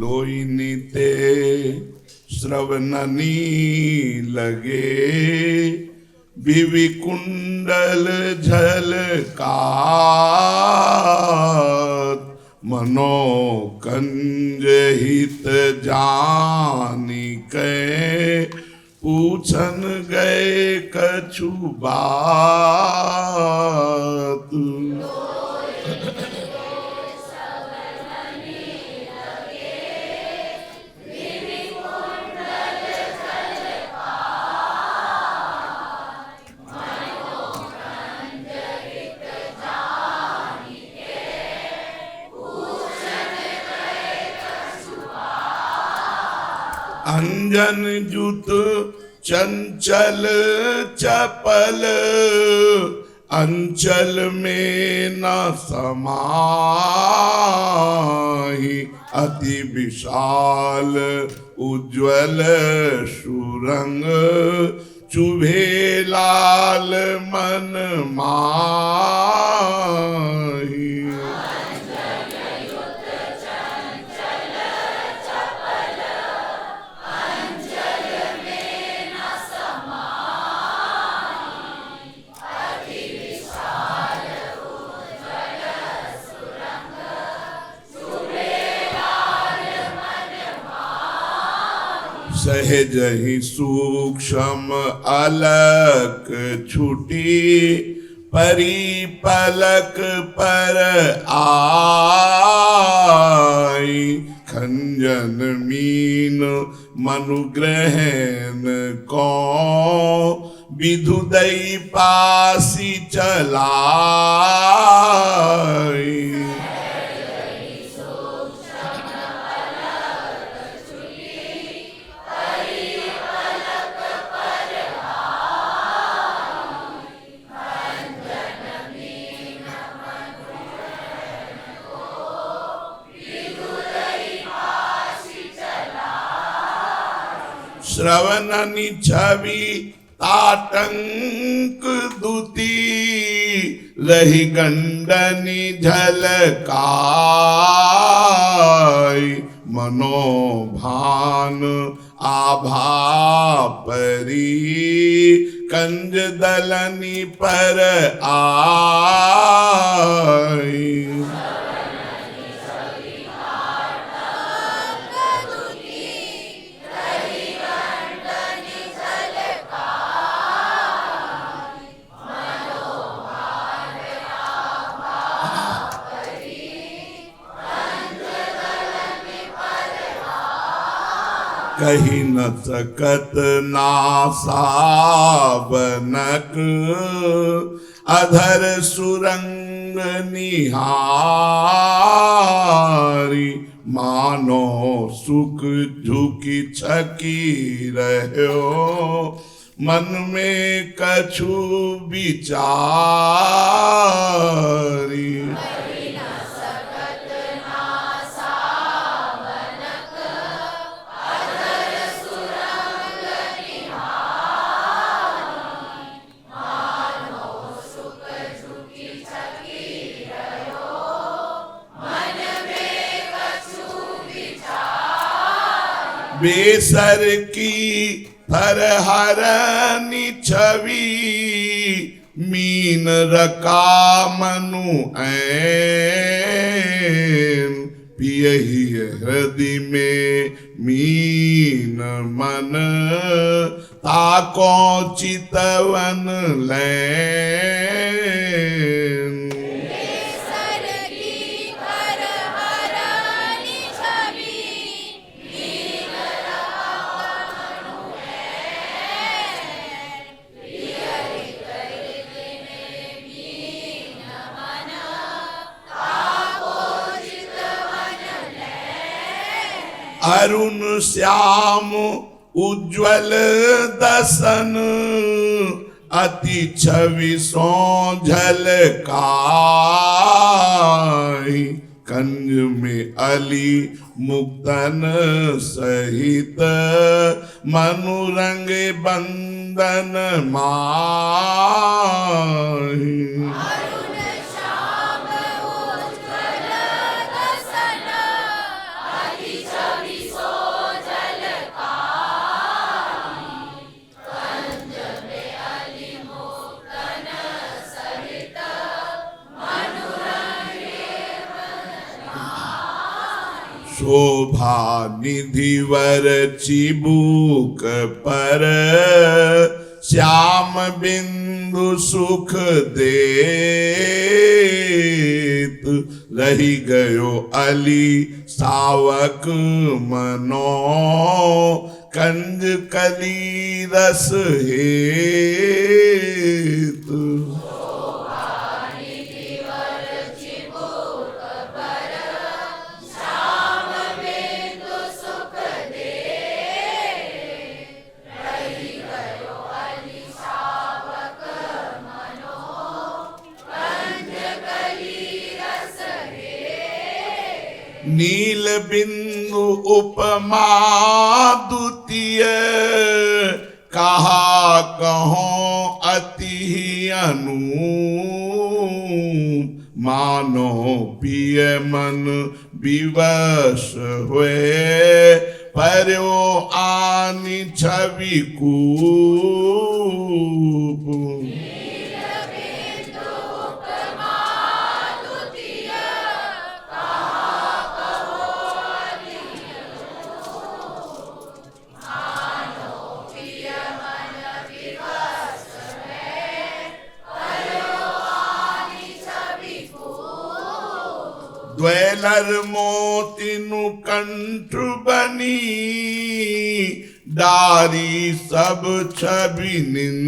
लोईनी ते श्रवणनी लगे विवि कुंडल झलकात मनो कंज हित जानी के पूछन गए कछु बात। अंजन जुत चंचल चपल अंचल में न समाहि अति विशाल उज्ज्वल सुरंग चुभे लाल मन माहि। सहज ही सूक्ष्म अलक छुटी परिपलक पर आई खंजन मीन मनुग्रहण को विधुदई पासी चलाई। श्रवणनि छवि ताटंक दुती रही गंडनी झलकाई मनोभान आभा परी कंज दलनी पर आई। कही न सकत नासावनक अधर सुरंग निहारी मानो सुख झुकी छकी रहो मन में कछु विचारी। बेसर की फरहरनी छवि मीन रका मनु ऐन पियहि हृदय में मीन मन ताको चितवन लैन। अरुण श्याम उज्ज्वल दसन अति छवि सो झलकाई कंज में अली मुक्तन सहित मनुरंग बंदन माही। अरुण श्याम उज्ज्वल दसन अति छवि शोभा निधिवर चिबूक पर श्याम बिंदु सुख देत रही गयो अली सावक मनो कंज कली रस हेत नील बिंदु उपमा द्वितीय कहा कहो अति अनूप मानो पिय मन विवश हुए पर्यो आनि छवि कूप द्वेलर मोतिनु कंठ बनी डारी सब छवि निंद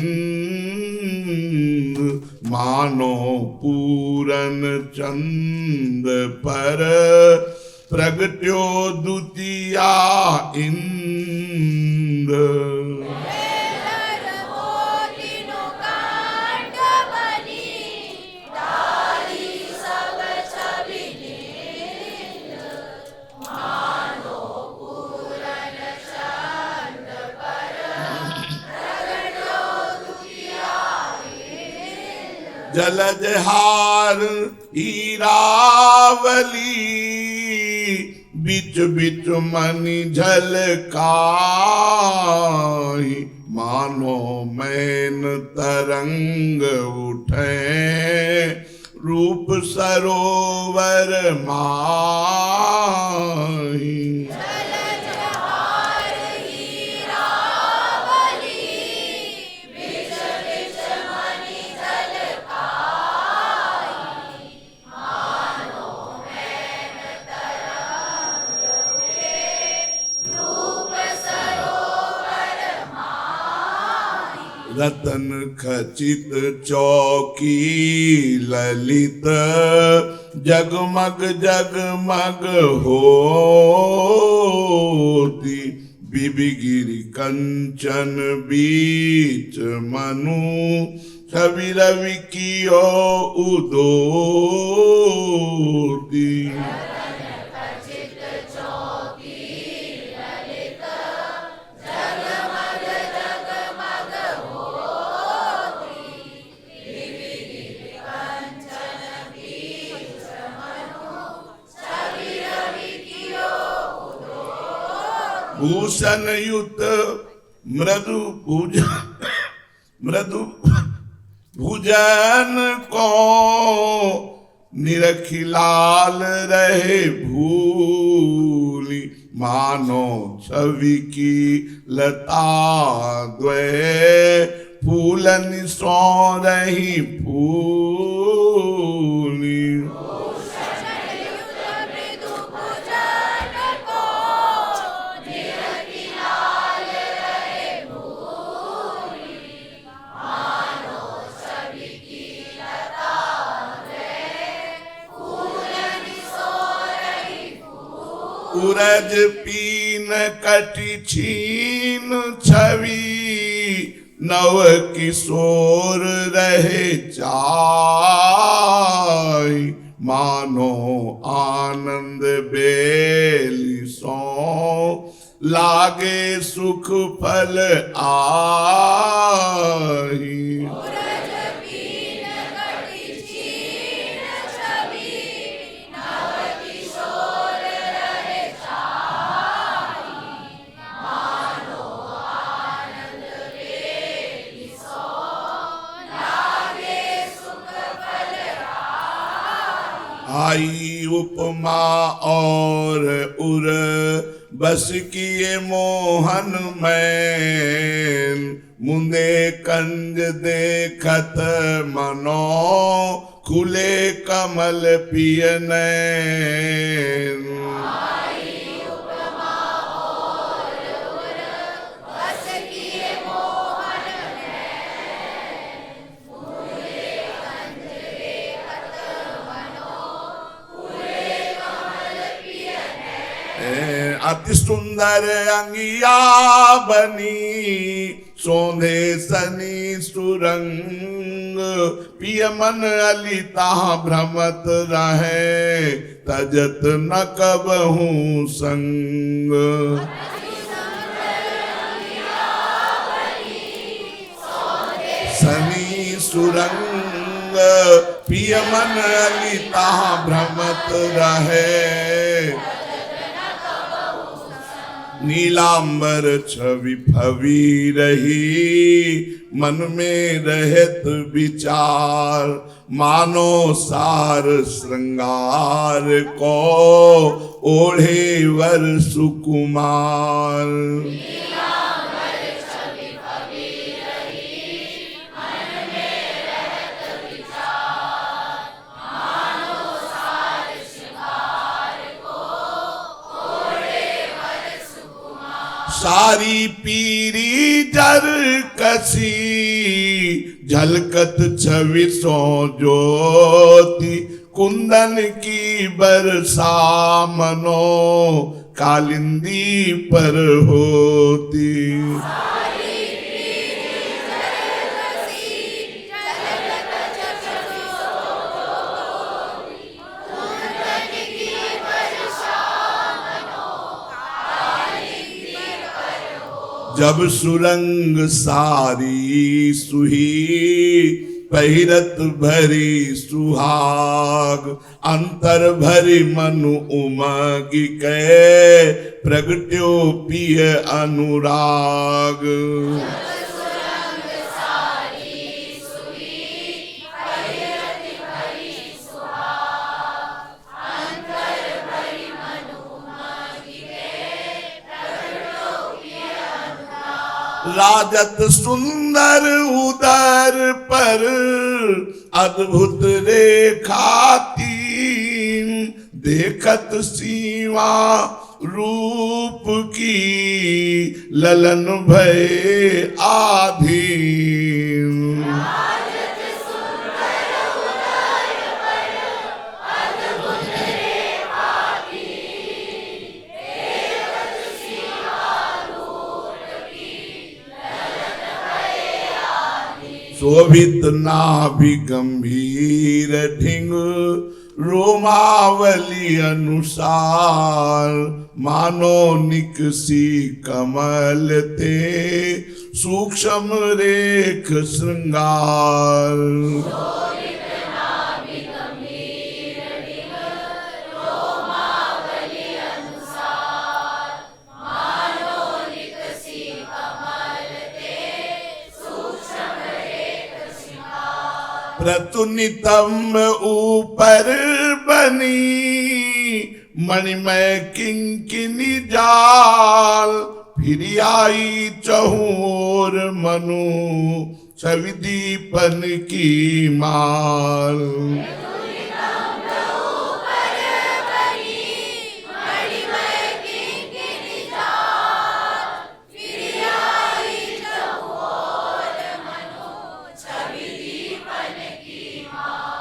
मानो पूरन चंद पर प्रगट्यो द्वितीया इंद्र जलजहार हीरावली बिच बिच मनि झलकाई मानो मैन तरंग उठे रूप सरोवर माही रतन खचित चौकी ललित जगमग जगमग होती बिबिगिरि कंचन बीच मनु छवि रवि कियो उदोती भूषण युत मृदु भुजन को निरखिलाल रहे भूली मानो छवि की लता द्वय फूलन सो रही फूली उरज पीन कटि छीन छवि नव किशोर रहे चाय मानो आनंद बेली सो लागे सुख फल आही आई उपमा और उर बस किए मोहन में मुंदे कंज देखत मनो खुले कमल पियन। अति सुंदर अंगिया बनी सोंधे सनी सुरंग पिय मन अलिता भ्रमत रहे तजत न कबहू संग। सनी सुरंग पिय मन अलिता भ्रमत रहे नीलांबर छवि फवी रही मन में रहत विचार मानो सार श्रृंगार को ओढ़े वर सुकुमार। सारी पीरी जर कसी झलकत छवि सो ज्योति कुंदन की बरसा मनो कालिंदी पर होती। जब सुरंग सारी सुही पहिरत भरी सुहाग अंतर भरी मनु उमगी के प्रगट्यो पिय अनुराग। राजत सुंदर उदर पर अद्भुत रेखा तीन देखत सीमा रूप की ललन भय आधीन। शोभित नाभि गंभीर ढिंग रोमावली अनुसार मानो निकसी कमल ते सूक्ष्म रेख श्रृंगार। प्रतुनितम ऊपर बनी मणिमय किंकिनी जाल फिर आई चहुर मनु छवि दीपन की माल।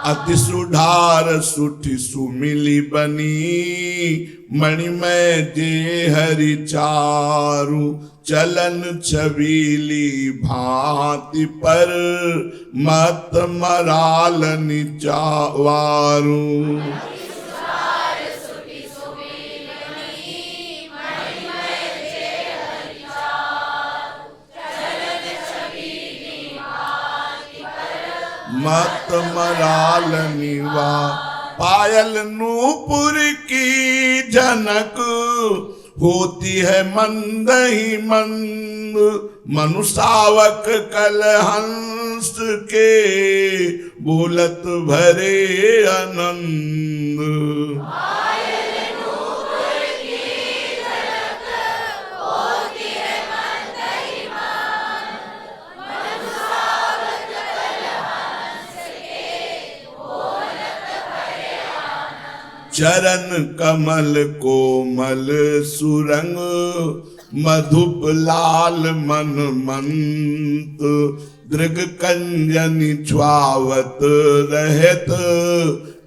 अति सुधार सुठी सुमिली बनी मणिमय जे हरि चारु चलन छबीली भांति पर मत मराल निचावारू। मत मराल निवा पायल नूपुर की जनक होती है मंद ही मंद मनुसावक कलहन मुस्के बोलत भरे आनंद। चरण कमल कोमल सुरंग मधुप लाल मन मंत। दृग कंजनि छुआवत रहत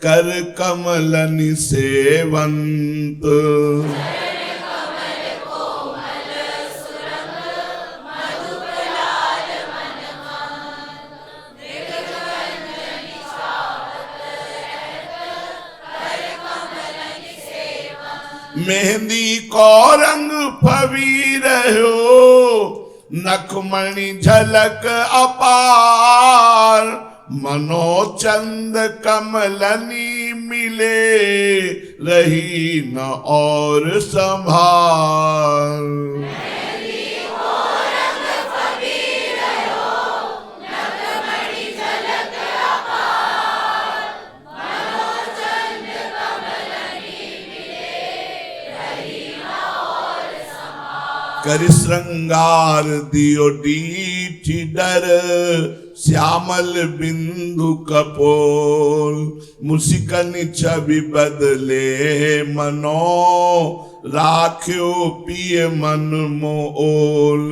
कर कमलनि सेवंत। मेहंदी को रंग फवी रहो नखमणि झलक अपार। मनोचंद कमलनी मिले रही न और संभार। कर श्रृंगार दियो डीठी डर श्यामल बिंदु कपोल। मुस्कन छवि बदले मनो राख्यो पिय मन मोल।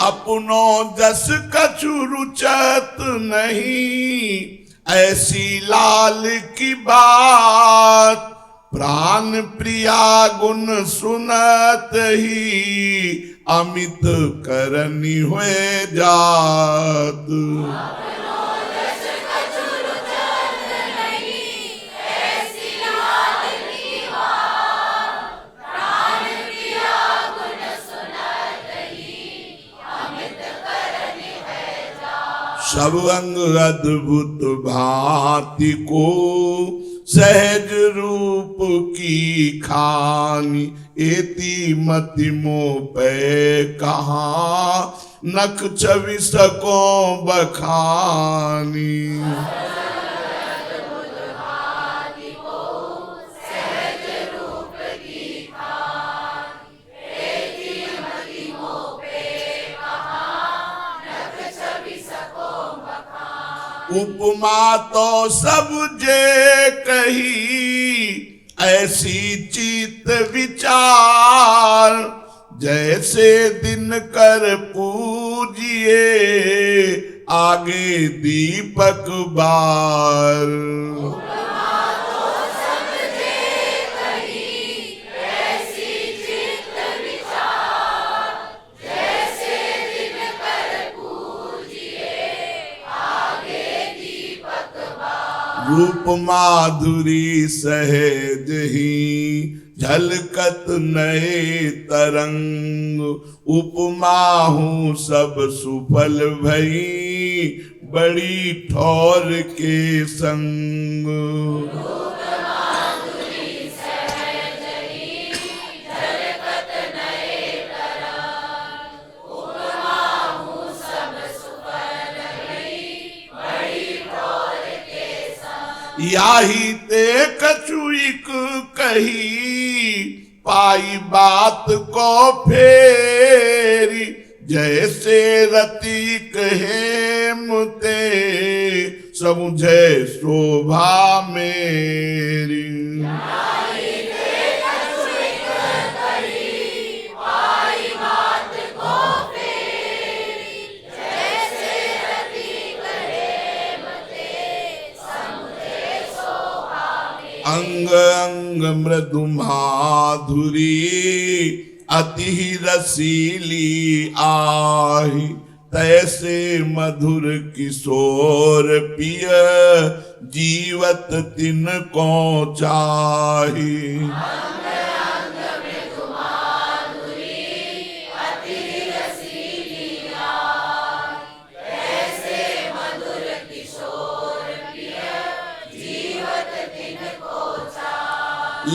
अपनो जस कछु रुचत नहीं ऐसी लाल की बात। प्राण प्रिया गुण सुनत ही अमित करनी हुए जात। सब अंग अद्भुत भांति को सहज रूप की खानी। एती मति मोह पे कहाँ नख छवि सको बखानी। उपमा तो सब जे कही ऐसी चित विचार। जैसे दिन कर पूजिए आगे दीपक बार। रूप माधुरी सहज ही झलकत नए तरंग। उपमा हूँ सब सुफल भई बड़ी ठौर के संग। याही ते कछुइक कही पाई बात को फेरी। जैसे रति कहे मुते समझे शोभा मेरी। अंग अंग मृदु माधुरी अति रसीली आही। तैसे मधुर किशोर पिय जीवत तिन को चाही।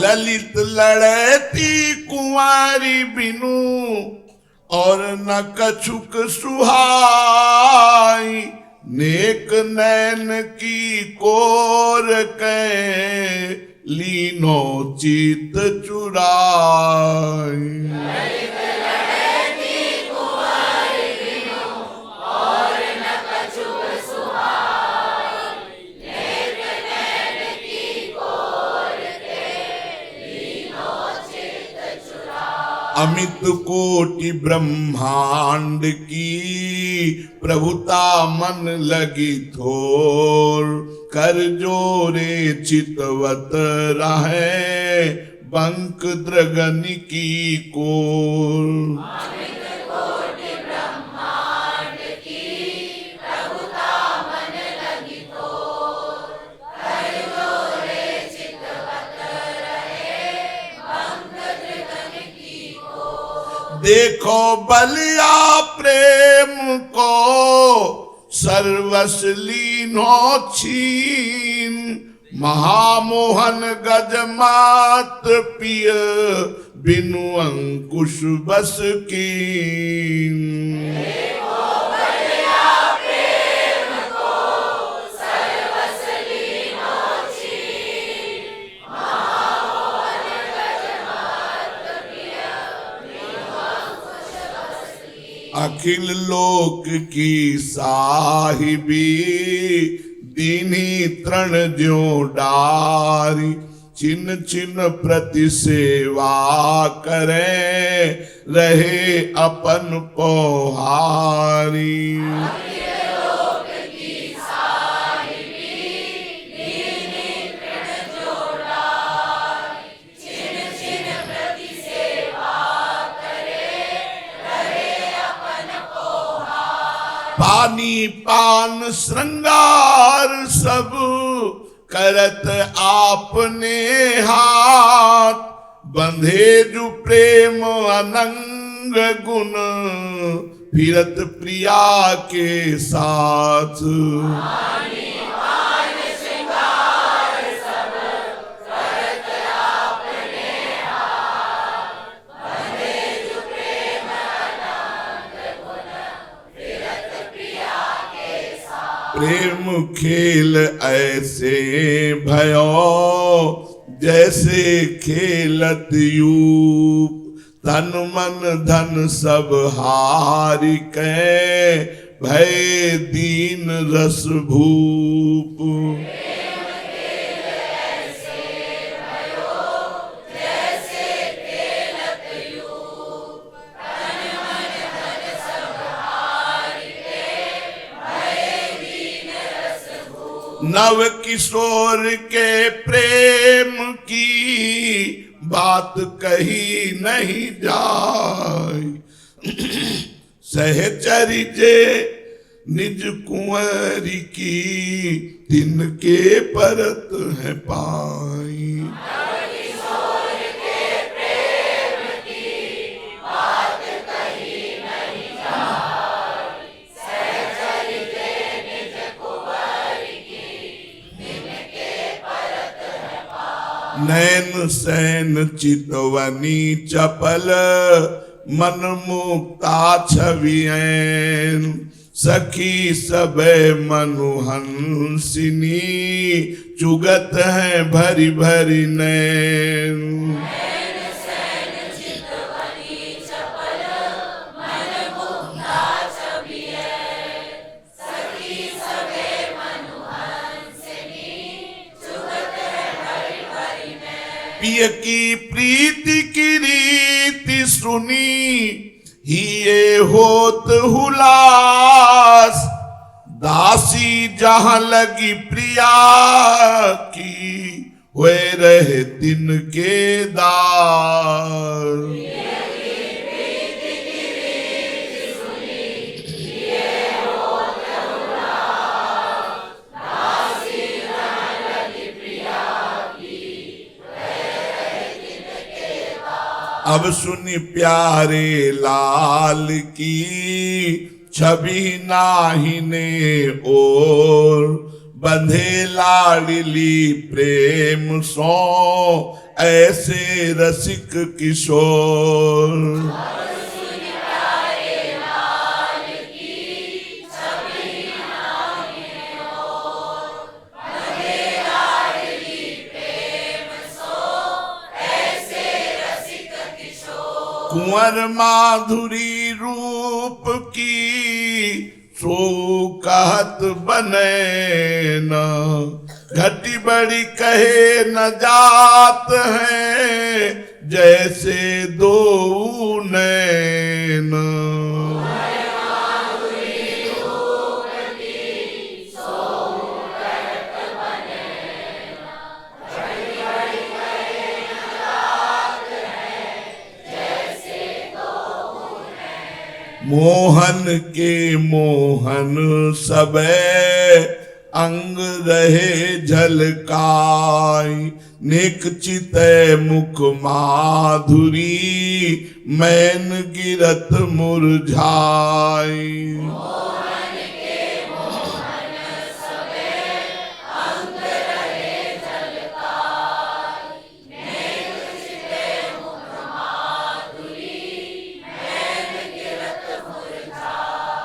ललित लड़ती कुंवारी बिनु और न कछुक सुहाई नेक नैन की कोर के लीनो चित चुराई अमित कोटि ब्रह्मांड की प्रभुता मन लगी थोर कर जोरे चितवत रहे बंक द्रगन की कोर देखो बलिया प्रेम को सर्वस लीनो छीन महामोहन गजमात पिय बिनु अंकुश बस कीन अखिल लोक की साहिबी दीनी तृण ज्यो डारी छिन छिन प्रति सेवा करे रहे अपन पोहारी पानी पान श्रृंगार सब करत आपने हाथ बंधे जु प्रेम अनंग गुण फिरत प्रिया के साथ प्रेम खेल ऐसे भयो जैसे खेलत यूप तन मन धन सब हारि के भय दीन रस भूप नव किशोर के प्रेम की बात कही नहीं जाए सहचरिजे निज कुंवरी की तिनके परत है पाई नैन सैन चितवनी चपल मन मुक्ता छवियैन सखी सबे मनुहंसिनी चुगत है भरी भरी नैन पिय की प्रीति की रीति सुनी ही ये होत हुलास दासी जहां लगी प्रिया की हुए रहे तिनके दार अब सुनी प्यारे लाल की छवि नाहिने और बंधे लाडली प्रेम सो ऐसे रसिक किशोर। कुंवर माधुरी रूप की सो कहत बने न, घटी बड़ी कहे न जात है जैसे दो नैन। मोहन के मोहन सबे अंग रहे झलकाई, नेक चितै मुख माधुरी मैन गिरत मुरझाई।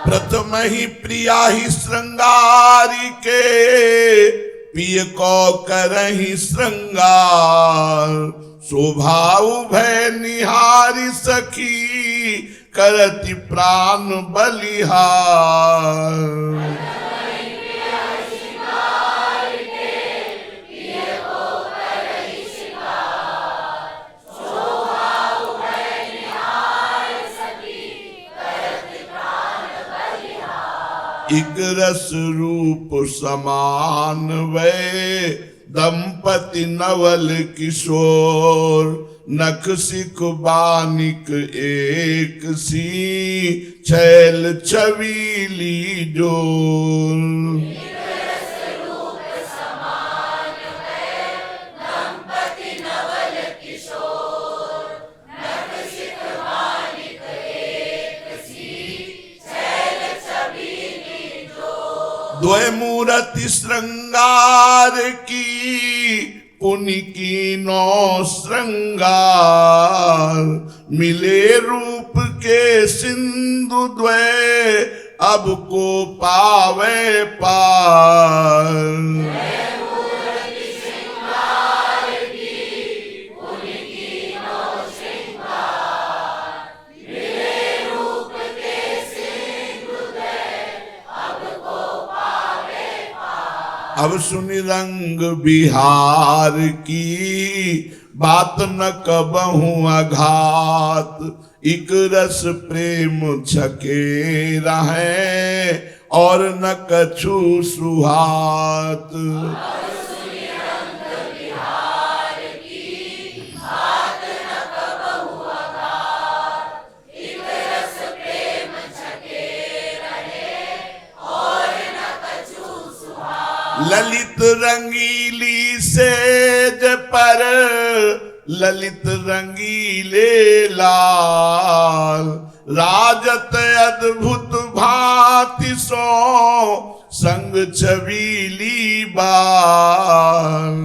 प्रथम ही प्रिया ही श्रृंगारी के, पिय को करहि श्रृंगार। स्वभाव भय निहारी सखी करति प्राण बलिहार। इक रस रूप समान वे दंपति नवल किशोर। नख सिख बानिक एक सी छैल छबीली जोर। द्वय मूर्ति श्रृंगार की पुनि की नौ श्रृंगार। मिले रूप के सिंधु द्वय अब को पावे पार। अब सुनि रंग बिहार की बात न कबहु अघात। इक रस प्रेम छके रहे और न कछु सुहात। ललित रंगीली सेज पर ललित रंगीले लाल। राजत अद्भुत भांति सो संग छबीली बाल।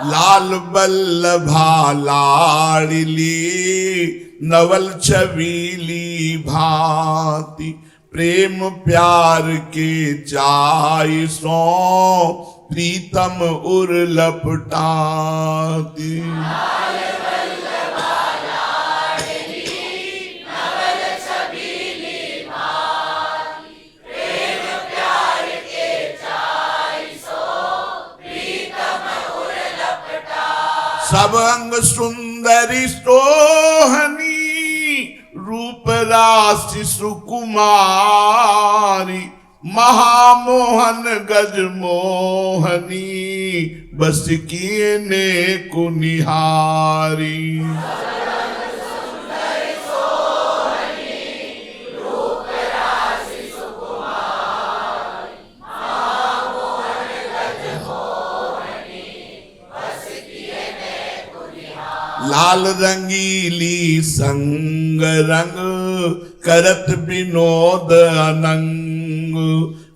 लाल बल्लभा लाड़ली नवल छबीली भांति। प्रेम प्यार के चाय सो प्रीतम उर लपटाती। सब अंग सुंदरी सोहनी रूप राशि सुकुमारी। महामोहन गज मोहनी बस किए ने कुनिहारी। लाल रंगीली संग रंग करत विनोद अनंग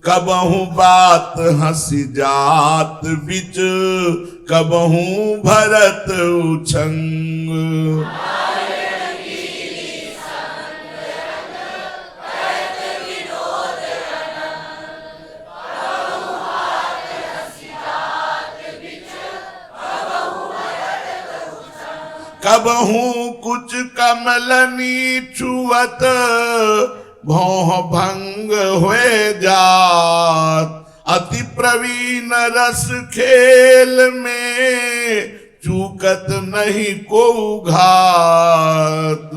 कबहू बात हंसी जात बिच कबहू भरत उछंग कबहू कुछ कमलनी छुअत भौह भंग हुए जात अति प्रवीण रस खेल में चूकत नहीं को घात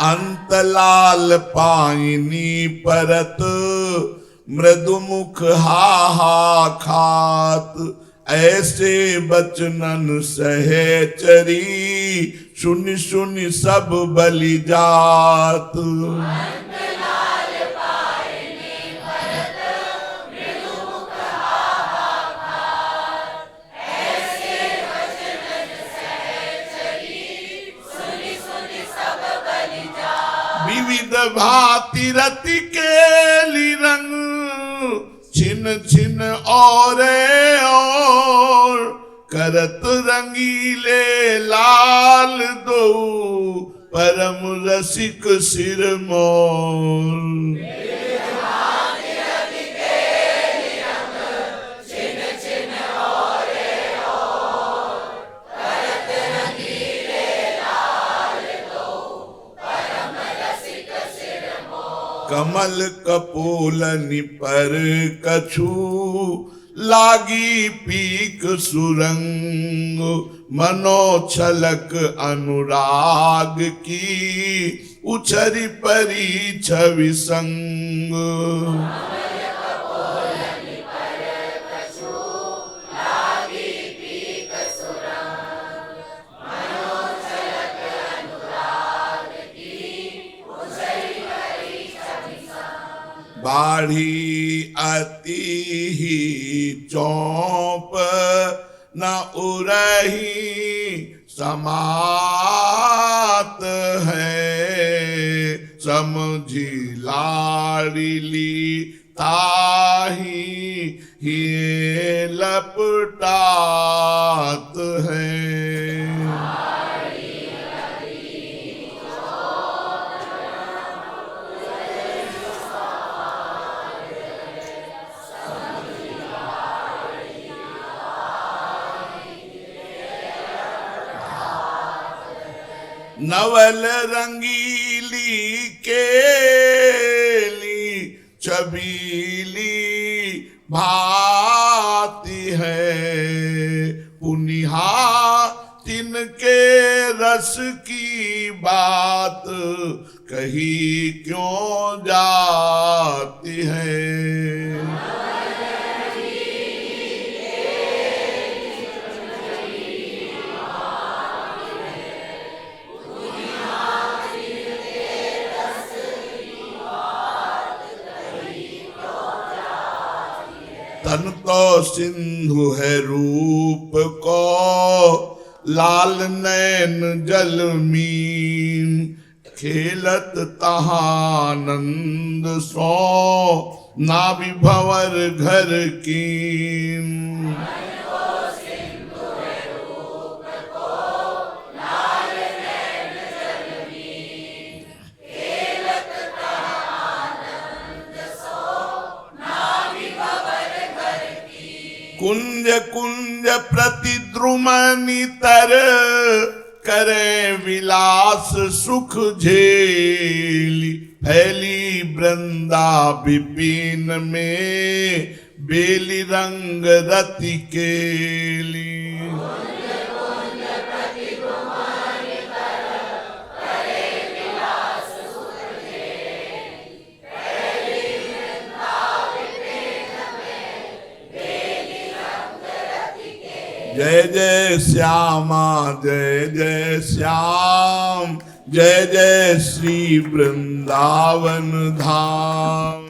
अंतलाल पाइनी परत मृदुमुख हा खात ऐसे बचनन सहचरी सुनि सुनि सब बलि जात विविध भांति रति केली रंग छिन छिन और करत रंगीले लाल दो परम रसिक सिरमौर कमल कपोलनि पर कछु लागी पीक सुरंग मनो छलक अनुराग की उछरी परी छवि संग बाढ़ी अति ही चौप न उरही समात है समझी लाड़िली ताही ही लपटात है नवल रंगीली केली छबीली भाती है पुनिहा तिनके रस की बात कही क्यों जाती है तन तो सिंधु है रूप को लाल नैन जल मीन खेलत तहानंद सो ना विभवर घर कीन कुंज कुंज प्रतिद्रुमनि तर करे विलास सुख झेली फैली वृंदा विपिन में बेली रंग रति केली जय जय श्यामा जय जय श्याम, जय जय श्री वृंदावन धाम।